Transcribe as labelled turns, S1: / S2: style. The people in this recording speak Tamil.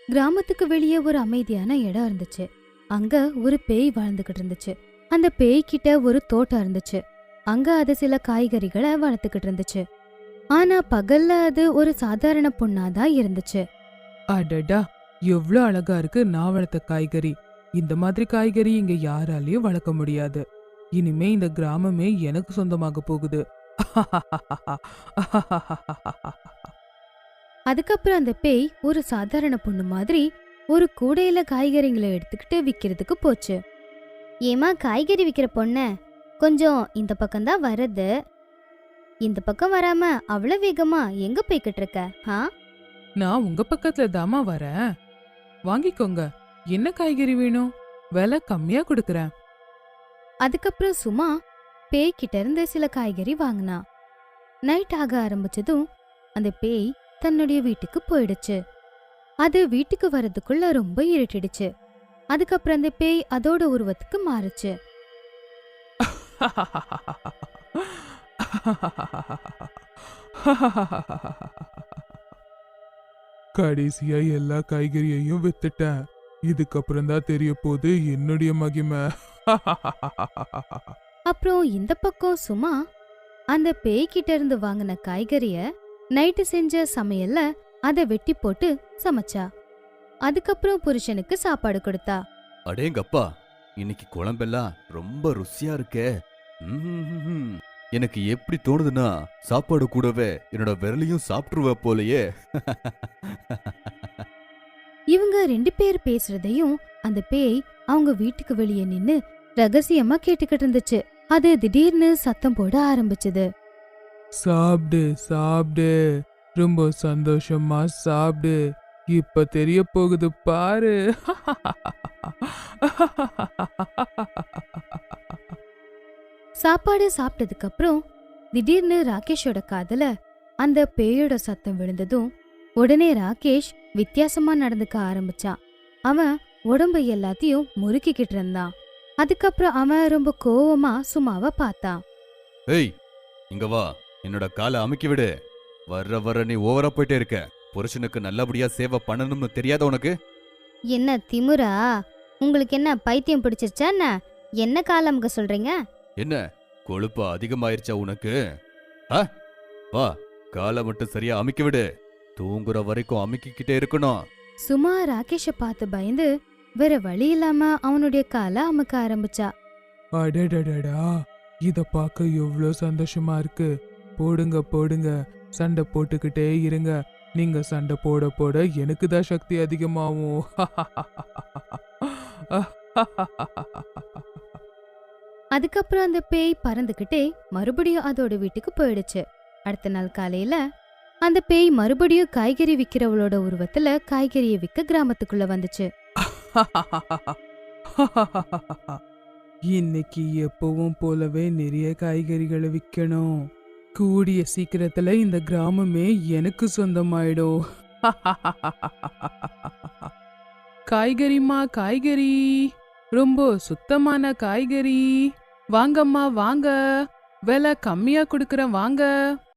S1: கிராமத்துக்கு வெளியே ஒரு அமைதியான இடம் இருந்துச்சு. அங்க ஒரு பேய் வாழ்ந்துகிட்டு இருந்துச்சு. அந்த பேய் கிட்ட ஒரு தோட்டம் இருந்துச்சு. அங்க அது சில காய்கறிகளை வளர்த்துக்கிட்டு இருந்துச்சு. ஆனா பகல்ல அது ஒரு சாதாரண பொண்ணாதான் இருந்துச்சு.
S2: அடடா, எவ்ளோ அழகா இருக்கு நான் வளர்த்த காய்கறி. இந்த மாதிரி காய்கறி இங்க யாராலையும் வளர்க்க முடியாது. இனிமே இந்த கிராமமே எனக்கு சொந்தமாக போகுது.
S1: அதுக்கப்புறம் அந்த பேய் ஒரு சாதாரண பொண்ணு மாதிரி ஒரு கூடையில காய்கறிகளை எடுத்துக்கிட்டு விக்கிறதுக்கு போச்சு. ஏமா காய்கறி விக்கிற பொண்ணு, கொஞ்சம் இந்த பக்கம்தான் வருது. இந்த பக்கம் வராம அவ்வளவு வேகமா எங்க போய்கிட்டு இருக்க? ஆ,
S2: நான் உங்க பக்கத்துல தாமா வரேன். வாங்கிக்கோங்க. என்ன காய்கறி வேணும்? விலை கம்மியா கொடுக்கறேன்.
S1: அதுக்கப்புறம் சும்மா பேய்கிட்ட இருந்து சில காய்கறி வாங்கினா. நைட் ஆக ஆரம்பிச்சதும் அந்த பேய் தன்னுடைய வீட்டுக்கு போயிடுச்சு. அது வீட்டுக்கு வரதுக்குள்ள ரொம்ப இருட்டிடுச்சு. அதுக்கப்புறம் அந்த பேய் அதோட உருவத்துக்கு மாறுச்சு.
S3: கடைசியா எல்லா காய்கறியையும் வித்துட்டேன். இதுக்கப்புறம் தான் தெரிய போகுது என்னுடைய மகிமை.
S1: அப்புறம் இந்த பக்கம் சும்மா அந்த பேய்கிட்ட இருந்து வாங்கின காய்கறிய நைட்டு செஞ்ச சமையல்ல அதை வெட்டி போட்டு சமைச்சா. அதுக்கப்புறம் புருஷனுக்கு சாப்பாடு கொடுத்தா.
S4: அடேங்கப்பா, இன்னைக்கு குழம்பெல்லாம் ரொம்ப ருசியா இருக்கே. ம்ஹும்ஹும்ஹும். எனக்கு எப்படி தோணுதுன்னா சாப்பாடு கூடவே என்னோட விரலையும் சாப்பிட்டுருவ போலயே.
S1: இவங்க 2 பேர் பேசுறதையும் அந்த பேய் அவங்க வீட்டுக்கு வெளியே நின்னு ரகசியமா கேட்டுக்கிட்டு இருந்துச்சு. அது திடீர்னு சத்தம் போட ஆரம்பிச்சது.
S3: சாப்பிடு சாப்பிடு, ரொம்ப சந்தோஷமா சாப்பிடு. இப்ப தெரிய போகுது பாரு.
S1: சாப்பாடு சாப்பிட்டதுக்கு அப்புறம் திடீர்னு ராகேஷோட காதுல அந்த பேயோட சத்தம் விழுந்ததும் உடனே ராகேஷ் வித்தியாசமா நடந்துக்க ஆரம்பிச்சான். அவன் உடம்பு எல்லாத்தையும் முறுக்கிக்கிட்டு இருந்தான். அதுக்கப்புறம் அவன் ரொம்ப கோவமா சும்மாவை பார்த்தான்.
S4: ஏய், இங்க வா, என்னோட காலை அமுக்கி விடு. வர்ற வர்ற நீ ஓவரா போயிட்டே இருக்க. புருஷனுக்கு நல்லபடியா சேவை பண்ணணும்னு தெரியாத உனக்கு?
S1: என்ன திமுரா? உங்களுக்கு என்ன பைத்தியம் பிடிச்சிருச்சா? என்ன காலம்க சொல்றீங்க?
S4: என்ன கொழுப்பு அதிகமாயிருச்சா உனக்கு? வா, காலை மட்டும் சரியா அமுக்கி விடு. தூங்குற வரைக்கும் அமுக்கிக்கிட்டே இருக்கணும்.
S1: சுமா ராகேஷ பார்த்து பயந்து வேற வழி இல்லாம அவனுடைய காலை அமுக்க ஆரம்பிச்சா.
S3: அடடடடா, இத பார்க்க எவ்வளோ சந்தோஷமா இருக்கு. போடுங்க போடுங்க, சண்டை போட்டுக்கிட்டே இருங்க. நீங்க சண்டை போட போட எனக்கு தான் சக்தி அதிகமாகும்.
S1: அதுக்கப்புறம் அந்த பேய் பறந்துகிட்டே மறுபடியும் அதோட வீட்டுக்கு போயிடுச்சு. அடுத்த நாள் காலையில அந்த பேய் மறுபடியும் காய்கறி விக்கிறவளோட உருவத்துல காய்கறியை விற்க கிராமத்துக்குள்ள வந்துச்சு.
S2: இன்னைக்கு எப்பவும் போலவே நிறைய காய்கறிகளை விற்கணும். கூடிய சீக்கிரத்துல இந்த கிராமமே எனக்கு சொந்தமாயிடும். காய்கறிமா காய்கறி, ரொம்ப சுத்தமான காய்கறி. வாங்கம்மா வாங்க, விலை கம்மியா கொடுக்கறேன் வாங்க.